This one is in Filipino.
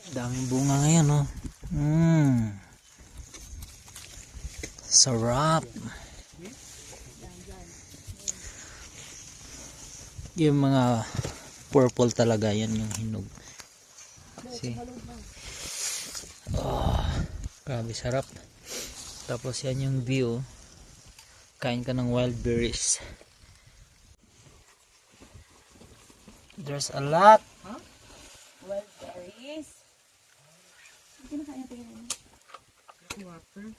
Daming bunga ngayon, no? Sarap. Yung mga purple talaga, yan yung hinog. See? Oh, grabe sarap. Tapos yan yung view. Kain ka ng wild berries. There's a lot. Huh? Wild berries. Hindi na kaya tingnan. Water.